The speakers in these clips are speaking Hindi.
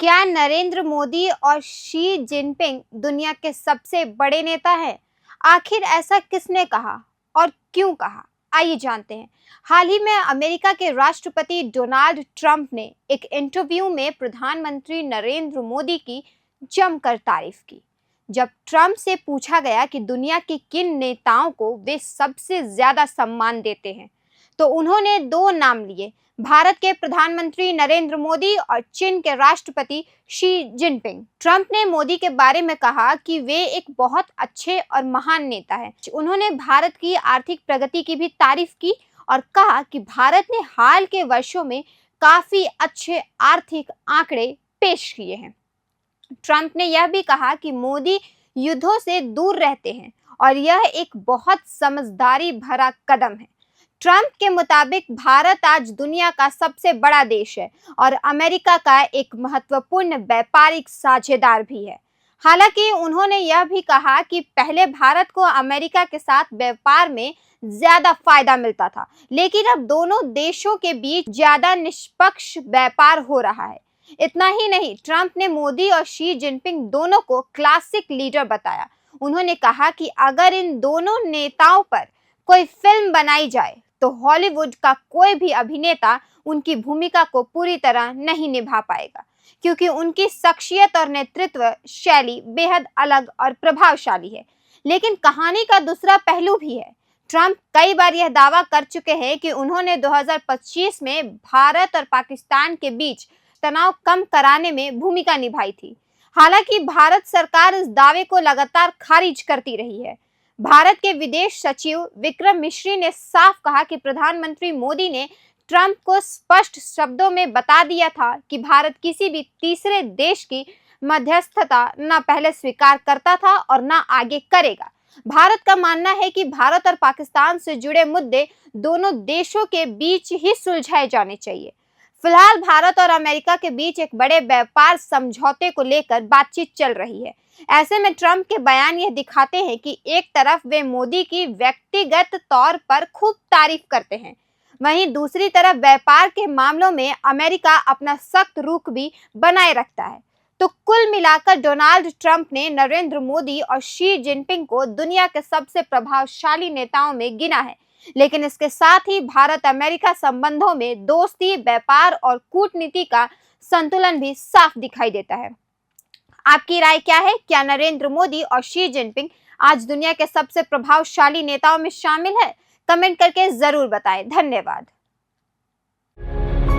क्या नरेंद्र मोदी और शी जिनपिंग दुनिया के सबसे बड़े नेता हैं? आखिर ऐसा किसने कहा और क्यों कहा? आइए जानते हैं। हाल ही में अमेरिका के राष्ट्रपति डोनाल्ड ट्रंप ने एक इंटरव्यू में प्रधानमंत्री नरेंद्र मोदी की जमकर तारीफ की। जब ट्रंप से पूछा गया कि दुनिया के किन नेताओं को वे सबसे ज्यादा सम्मान देते हैं, तो उन्होंने दो नाम लिए, भारत के प्रधानमंत्री नरेंद्र मोदी और चीन के राष्ट्रपति शी जिनपिंग। ट्रंप ने मोदी के बारे में कहा कि वे एक बहुत अच्छे और महान नेता हैं। उन्होंने भारत की आर्थिक प्रगति की भी तारीफ की और कहा कि भारत ने हाल के वर्षों में काफी अच्छे आर्थिक आंकड़े पेश किए हैं। ट्रंप ने यह भी कहा कि मोदी युद्धों से दूर रहते हैं और यह एक बहुत समझदारी भरा कदम है। ट्रंप के मुताबिक भारत आज दुनिया का सबसे बड़ा देश है और अमेरिका का एक महत्वपूर्ण व्यापारिक साझेदार भी है। हालांकि उन्होंने यह भी कहा कि पहले भारत को अमेरिका के साथ व्यापार में ज्यादा फायदा मिलता था, लेकिन अब दोनों देशों के बीच ज्यादा निष्पक्ष व्यापार हो रहा है। इतना ही नहीं, ट्रंप ने मोदी और शी जिनपिंग दोनों को क्लासिक लीडर बताया। उन्होंने कहा कि अगर इन दोनों नेताओं पर कोई फिल्म बनाई जाए तो हॉलीवुड का कोई भी अभिनेता उनकी भूमिका को पूरी तरह नहीं निभा पाएगा, क्योंकि उनकी शख्सियत और नेतृत्व शैली बेहद अलग और प्रभावशाली है। लेकिन कहानी का दूसरा पहलू भी है। ट्रंप कई बार यह दावा कर चुके हैं कि उन्होंने 2025 में भारत और पाकिस्तान के बीच तनाव कम कराने में भूमिका निभाई थी। हालांकि भारत सरकार इस दावे को लगातार खारिज करती रही है। भारत के विदेश सचिव विक्रम मिश्री ने साफ कहा कि प्रधानमंत्री मोदी ने ट्रंप को स्पष्ट शब्दों में बता दिया था कि भारत किसी भी तीसरे देश की मध्यस्थता न पहले स्वीकार करता था और न आगे करेगा। भारत का मानना है कि भारत और पाकिस्तान से जुड़े मुद्दे दोनों देशों के बीच ही सुलझाए जाने चाहिए। फिलहाल भारत और अमेरिका के बीच एक बड़े व्यापार समझौते को लेकर बातचीत चल रही है। ऐसे में ट्रंप के बयान यह दिखाते हैं कि एक तरफ वे मोदी की व्यक्तिगत तौर पर खूब तारीफ करते हैं, वहीं दूसरी तरफ व्यापार के मामलों में अमेरिका अपना सख्त रुख भी बनाए रखता है। तो कुल मिलाकर डोनाल्ड ट्रंप ने नरेंद्र मोदी और शी जिनपिंग को दुनिया के सबसे प्रभावशाली नेताओं में गिना है। लेकिन इसके साथ ही भारत अमेरिका संबंधों में दोस्ती, व्यापार और कूटनीति का संतुलन भी साफ दिखाई देता है। आपकी राय क्या है? क्या नरेंद्र मोदी और शी जिनपिंग आज दुनिया के सबसे प्रभावशाली नेताओं में शामिल है? कमेंट करके जरूर बताएं। धन्यवाद।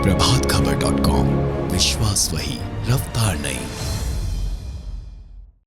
प्रभातखबर.com, विश्वास वही, रफ्तार नहीं।